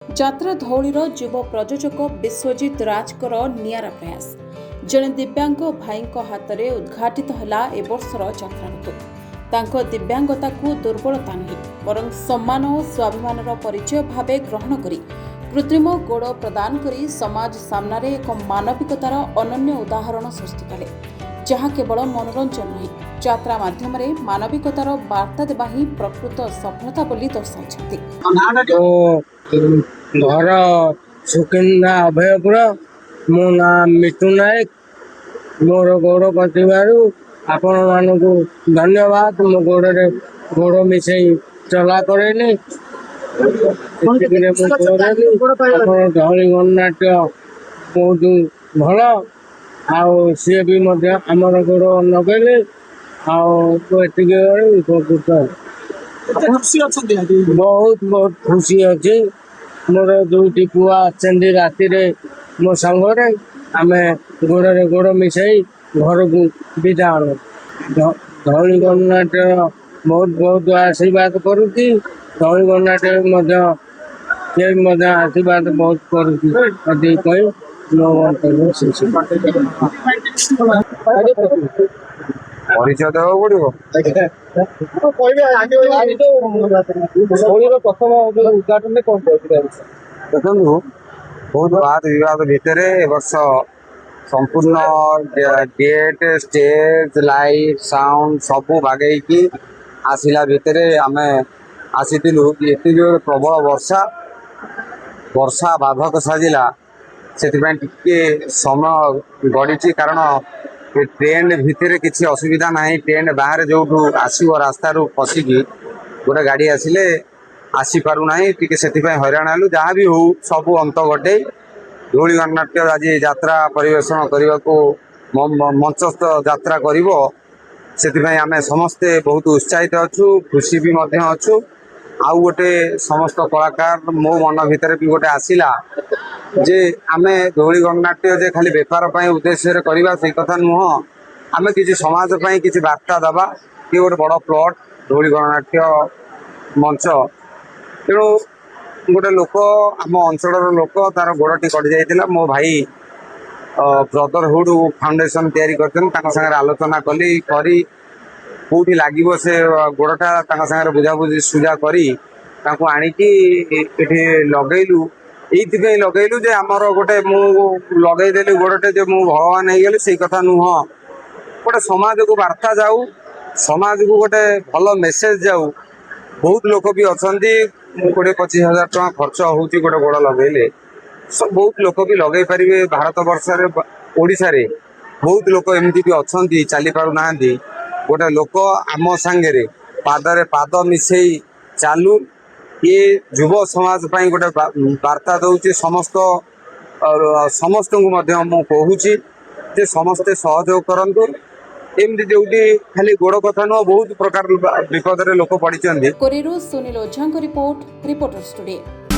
ଯାତ୍ରା ଧଉଳିର ଯୁବ ପ୍ରଯୋଜକ ବିଶ୍ୱଜିତ ରାଜଙ୍କର ନିଆରା ପ୍ରୟାସ। ଜଣେ ଦିବ୍ୟାଙ୍ଗ ଭାଇଙ୍କ ହାତରେ ଉଦ୍ଘାଟିତ ହେଲା ଏ ବର୍ଷର ଯାତ୍ରା ଋତୁ। ତାଙ୍କ ଦିବ୍ୟାଙ୍ଗତାକୁ ଦୁର୍ବଳତା ନୁହେଁ ବରଂ ସମ୍ମାନ ଓ ସ୍ୱାଭିମାନର ପରିଚୟ ଭାବେ ଗ୍ରହଣ କରି କୃତ୍ରିମ ଗୋଡ଼ ପ୍ରଦାନ କରି ସମାଜ ସାମ୍ନାରେ ଏକ ମାନବିକତାର ଅନନ୍ୟ ଉଦାହରଣ ସୃଷ୍ଟି କଲେ, ଯାହା କେବଳ ମନୋରଞ୍ଜନ ନୁହେଁ, ଯାତ୍ରା ମାଧ୍ୟମରେ ମାନବିକତାର ବାର୍ତ୍ତା ଦେବା ହିଁ ପ୍ରକୃତ ସଫଳତା ବୋଲି ଦର୍ଶାଇଛନ୍ତି। घर सुकिंदा अभयपुर मो ना मिटू नायक मोर गोड़ कटिबारु आपण मानकु धन्यवाद। मो गोड़े गोड़ मिसई चला करेनी धौली गणनाट्य बहुत भल आउ सी भी आमर गोड़ लगे उपकृत बहुत बहुत खुशी अच्छी। मोर दुईटी पुआ आछे राति मो संगे आम गोड़े गोड़ मिसई घर को विदा आनु। धौली गणनाट्य बहुत बहुत आशीर्वाद करुच्ची। धौली गणनाट्य आशीर्वाद बहुत करुच्ची कही मो परिचय देवा प्रथम उद्घाटन कौन देखु बहुत बात विवाद भितर वर्ष संपूर्ण गेट स्टेज लाइट साउंड सबू बागेकी आसला भितर आम आसीलु एत जो प्रबल वर्षा वर्षा बाधक साजिला से समय गड़ी कारण ट्रेन भितर किसी असुविधा ना ट्रेन बाहर जो आसो रास्तार पशिकी गोटे गाड़ी आसिले आसीपारूना टी से हैरान हेलु जहाँ भी हो सबू अंत घटे धौली गणनाट्य आज यात्रा परिवेषण करने को मंचस्थ यात्रा कर आम समस्ते बहुत उत्साहित अच्छु खुशी भी अच्छु। आउ गोटे समस्त कलाकार मो मन भितर भी गोटे आसला जे आम धौली गणनाट्य जे खाली बेपार उद्देश्य करवा से कथा नुह आम किसी समाज किसी बार्ता दबा कि गोटे बड़ प्लट धौली गणनाट्य मंच तेणु गोटे लोक आम अंचल लोक तार गोड़टी कटि जाइए मो भाई ब्रदरहुड फाउंडेशन तैयारी कर आलोचना कली कौटी लगे से गोड़टा सागर बुझाबुझी सुझा करी आणिकी लगेलु ये लगेलु जे आमर गोटे मु लगेदेली गोड़टे जो मु भगवान हो गली से कथा नुह गोटे समाज को बार्ता जाऊ समाज को गोटे भल मेसेज जाऊ। बहुत लोक भी अच्छा 20-25 हज़ार टका खर्च हो गोटे गोड़ लगे सब बहुत लोक भी लगे पारे भारत वर्ष ओडिशा रे बहुत लोक एमती भी अच्छा चली पार ना गोटे लोक आम सांगे पादरे पाद मिसई चालू ये युव समाज गोटे बार्ता दौची समस्त समस्त को कहूँ समस्ते सहयोग करंतु एमती जो खाली गोड़ कथा नुह बहुत प्रकार विपद लोक पड़ी। कोरेरू Sunil Ojha report reporter studio.